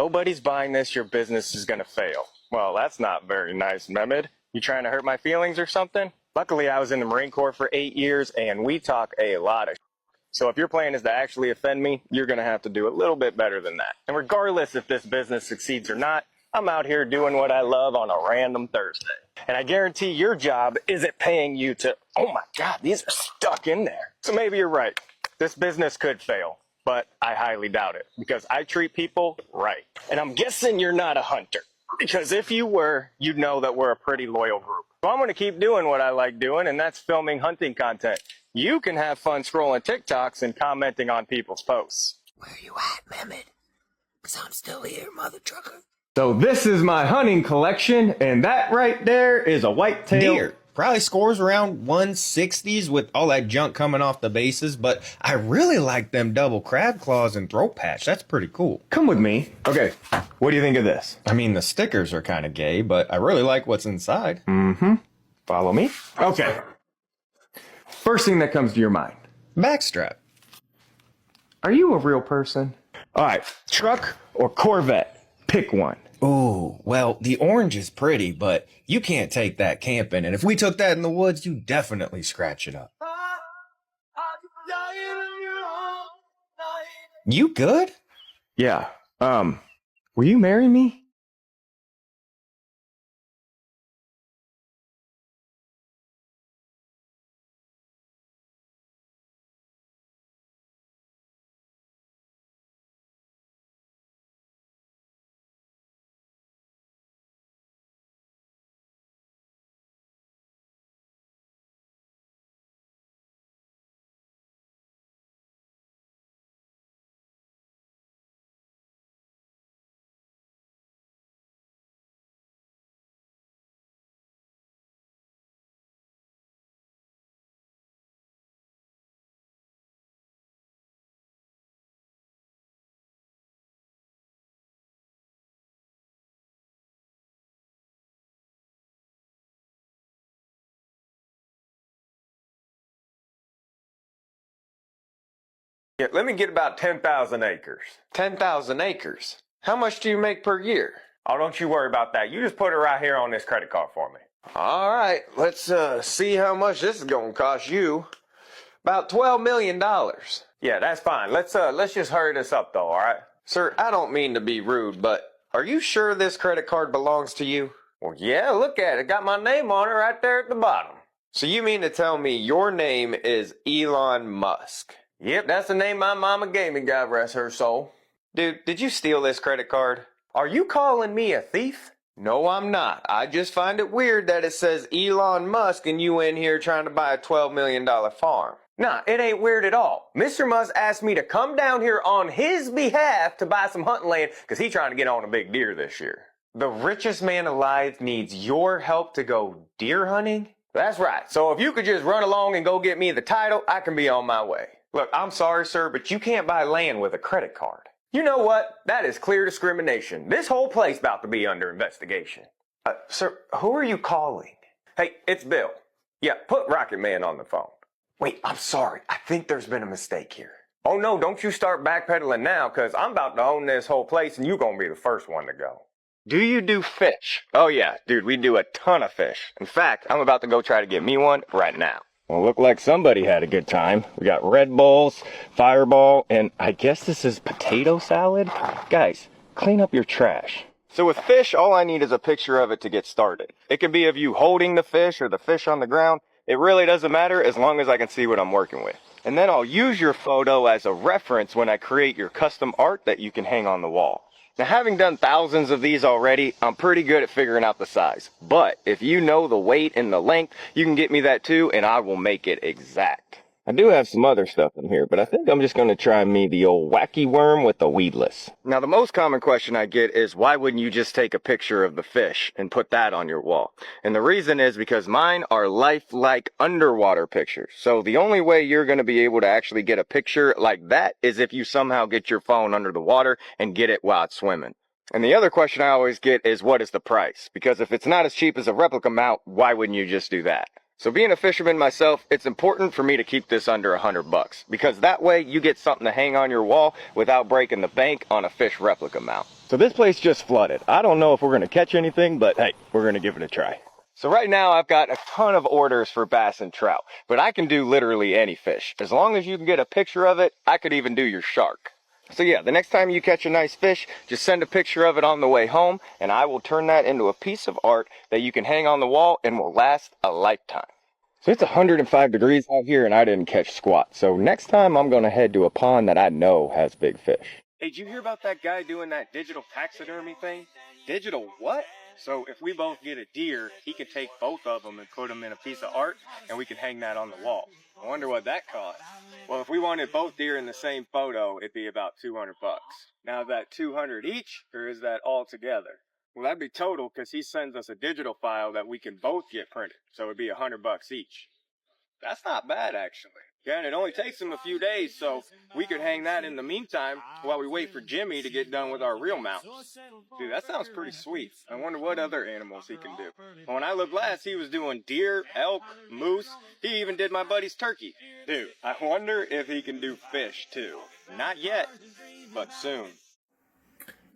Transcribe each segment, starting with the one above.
Nobody's buying this, your business is gonna fail. Well, that's not very nice, Mehmed. You trying to hurt my feelings or something? Luckily, I was in the Marine Corps for 8 years, and we talk a lot of so if your plan is to actually offend me, you're gonna have to do a little bit better than that. And regardless if this business succeeds or not, I'm out here doing what I love on a random Thursday. And I guarantee your job isn't paying you to, oh my God, these are stuck in there. So maybe you're right. This business could fail, but I highly doubt it because I treat people right. And I'm guessing you're not a hunter because if you were, you'd know that we're a pretty loyal group. So I'm going to keep doing what I like doing, and that's filming hunting content. You can have fun scrolling TikToks and commenting on people's posts. Where you at, Mehmet? Because I'm still here, mother trucker. So this is my hunting collection, and that right there is a whitetail deer. Probably scores around 160s with all that junk coming off the bases, but I really like them double crab claws and throat patch. That's pretty cool. Come with me. Okay, what do you think of this? I mean, the stickers are kind of gay, but I really like what's inside. Follow me. Okay. First thing that comes to your mind. Backstrap. Are you a real person? All right, truck or Corvette? Pick one. Ooh, well, the orange is pretty, but you can't take that camping, and if we took that in the woods, you definitely scratch it up. You good? Yeah. Will you marry me? Yeah, let me get about 10,000 acres. 10,000 acres. How much do you make per year? Oh, don't you worry about that. You just put it right here on this credit card for me. All right, let's see how much this is gonna cost you. About $12 million. Yeah, that's fine. Let's just hurry this up though, all right? Sir, I don't mean to be rude, but are you sure this credit card belongs to you? Well, yeah, look at it. Got my name on it right there at the bottom. So you mean to tell me your name is Elon Musk? Yep, that's the name my mama gave me, God rest her soul. Dude, did you steal this credit card? Are you calling me a thief? No, I'm not. I just find it weird that it says Elon Musk and you in here trying to buy a $12 million farm. Nah, it ain't weird at all. Mr. Musk asked me to come down here on his behalf to buy some hunting land because he's trying to get on a big deer this year. The richest man alive needs your help to go deer hunting? That's right. So if you could just run along and go get me the title, I can be on my way. Look, I'm sorry, sir, but you can't buy land with a credit card. You know what? That is clear discrimination. This whole place about to be under investigation. Sir, who are you calling? Hey, it's Bill. Yeah, put Rocket Man on the phone. Wait, I'm sorry. I think there's been a mistake here. Oh no, don't you start backpedaling now, cause I'm about to own this whole place and you're gonna be the first one to go. Do you do fish? Oh yeah, dude, we do a ton of fish. In fact, I'm about to go try to get me one right now. Well, look like somebody had a good time. We got Red Bulls, Fireball, and I guess this is potato salad? Guys, clean up your trash. So with fish, all I need is a picture of it to get started. It can be of you holding the fish or the fish on the ground. It really doesn't matter as long as I can see what I'm working with. And then I'll use your photo as a reference when I create your custom art that you can hang on the wall. Now, having done thousands of these already, I'm pretty good at figuring out the size. But if you know the weight and the length, you can get me that too, and I will make it exact. I do have some other stuff in here, but I think I'm just going to try me the old wacky worm with the weedless. Now, the most common question I get is, why wouldn't you just take a picture of the fish and put that on your wall? And the reason is because mine are lifelike underwater pictures. So the only way you're going to be able to actually get a picture like that is if you somehow get your phone under the water and get it while it's swimming. And the other question I always get is, what is the price? Because if it's not as cheap as a replica mount, why wouldn't you just do that? So being a fisherman myself, it's important for me to keep this under $100 because that way you get something to hang on your wall without breaking the bank on a fish replica mount. So this place just flooded. I don't know if we're gonna catch anything, but hey, we're gonna give it a try. So right now I've got a ton of orders for bass and trout, but I can do literally any fish. As long as you can get a picture of it, I could even do your shark. So yeah, the next time you catch a nice fish, just send a picture of it on the way home, and I will turn that into a piece of art that you can hang on the wall and will last a lifetime. So it's 105 degrees out here and I didn't catch squat. So next time I'm gonna head to a pond that I know has big fish. Hey, did you hear about that guy doing that digital taxidermy thing? Digital what? So if we both get a deer, he can take both of them and put them in a piece of art, and we can hang that on the wall. I wonder what that costs. Well, if we wanted both deer in the same photo, it'd be about 200 bucks. Now is that 200 each, or is that all together? Well, that'd be total, because he sends us a digital file that we can both get printed, so it'd be 100 bucks each. That's not bad, actually. Yeah, and it only takes him a few days, so we could hang that in the meantime while we wait for Jimmy to get done with our real mounts. Dude, that sounds pretty sweet. I wonder what other animals he can do. Well, when I looked last, he was doing deer, elk, moose. He even did my buddy's turkey. Dude, I wonder if he can do fish, too. Not yet, but soon.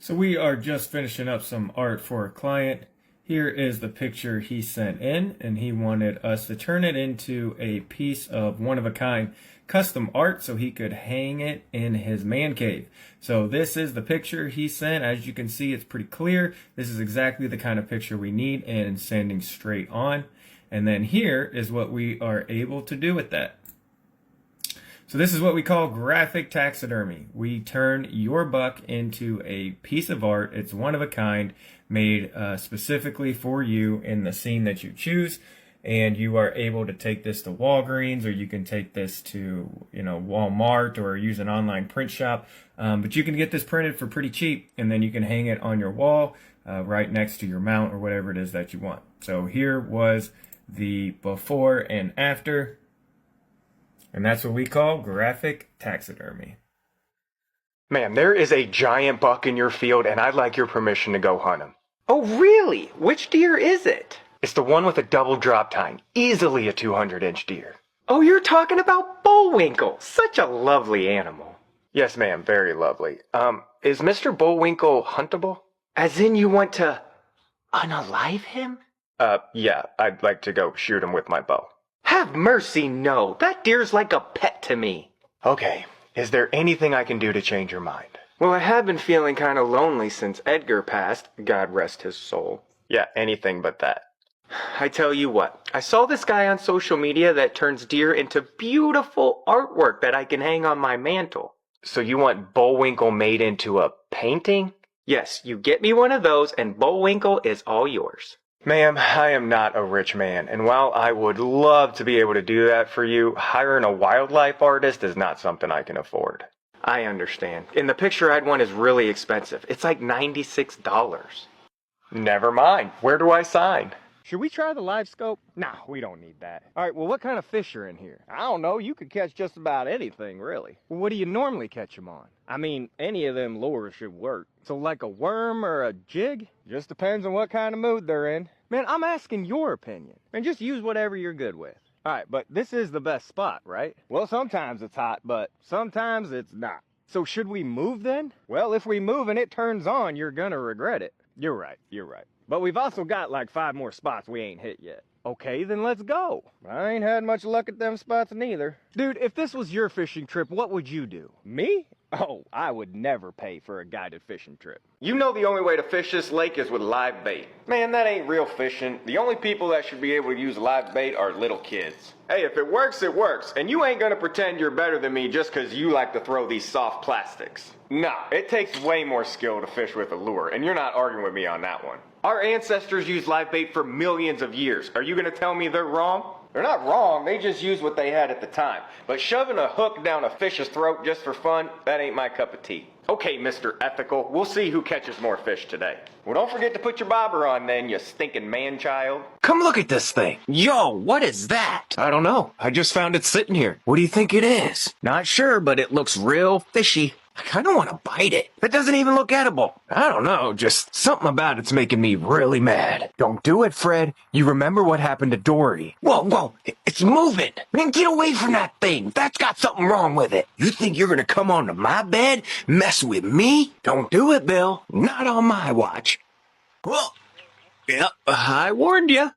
So we are just finishing up some art for a client. Here is the picture he sent in, and he wanted us to turn it into a piece of one-of-a-kind custom art so he could hang it in his man cave. So this is the picture he sent. As you can see, it's pretty clear. This is exactly the kind of picture we need, and sending straight on. And then here is what we are able to do with that. So this is what we call graphic taxidermy. We turn your buck into a piece of art. It's one of a kind, made specifically for you in the scene that you choose. And you are able to take this to Walgreens, or you can take this to, Walmart, or use an online print shop. But you can get this printed for pretty cheap, and then you can hang it on your wall right next to your mount or whatever it is that you want. So here was the before and after. And that's what we call graphic taxidermy. Man, there is a giant buck in your field, and I'd like your permission to go hunt him. Oh, really? Which deer is it? It's the one with a double drop tine. Easily a 200-inch deer. Oh, you're talking about Bullwinkle. Such a lovely animal. Yes, ma'am. Very lovely. Is Mr. Bullwinkle huntable? As in you want to unalive him? Yeah. I'd like to go shoot him with my bow. Have mercy, no. That deer's like a pet to me. Okay. Is there anything I can do to change your mind? Well, I have been feeling kind of lonely since Edgar passed. God rest his soul. Yeah, anything but that. I tell you what, I saw this guy on social media that turns deer into beautiful artwork that I can hang on my mantle. So you want Bullwinkle made into a painting? Yes, you get me one of those and Bullwinkle is all yours. Ma'am, I am not a rich man, and while I would love to be able to do that for you, hiring a wildlife artist is not something I can afford. I understand. In the picture I'd want is really expensive. It's like $96. Never mind. Where do I sign? Should we try the live scope? Nah, we don't need that. All right, well, what kind of fish are in here? I don't know. You could catch just about anything, really. Well, what do you normally catch them on? I mean, any of them lures should work. So like a worm or a jig? Just depends on what kind of mood they're in. Man, I'm asking your opinion. And just use whatever you're good with. All right, but this is the best spot, right? Well, sometimes it's hot, but sometimes it's not. So should we move then? Well, if we move and it turns on, you're gonna regret it. You're right. But we've also got like 5 more spots we ain't hit yet. Okay, then let's go. I ain't had much luck at them spots neither. Dude, if this was your fishing trip, what would you do? Me? Oh, I would never pay for a guided fishing trip. You know the only way to fish this lake is with live bait. Man, that ain't real fishing. The only people that should be able to use live bait are little kids. Hey, if it works, it works. And you ain't gonna pretend you're better than me just because you like to throw these soft plastics. Nah, it takes way more skill to fish with a lure, and you're not arguing with me on that one. Our ancestors used live bait for millions of years. Are you gonna tell me they're wrong? They're not wrong, they just used what they had at the time. But shoving a hook down a fish's throat just for fun, that ain't my cup of tea. Okay, Mr. Ethical, we'll see who catches more fish today. Well, don't forget to put your bobber on then, you stinking man-child. Come look at this thing. Yo, what is that? I don't know. I just found it sitting here. What do you think it is? Not sure, but it looks real fishy. I kind of want to bite it. It doesn't even look edible. I don't know, just something about it's making me really mad. Don't do it, Fred. You remember what happened to Dory. Whoa, it's moving. Man, get away from that thing. That's got something wrong with it. You think you're gonna come onto my bed, mess with me? Don't do it, Bill. Not on my watch. Well, yep, I warned you.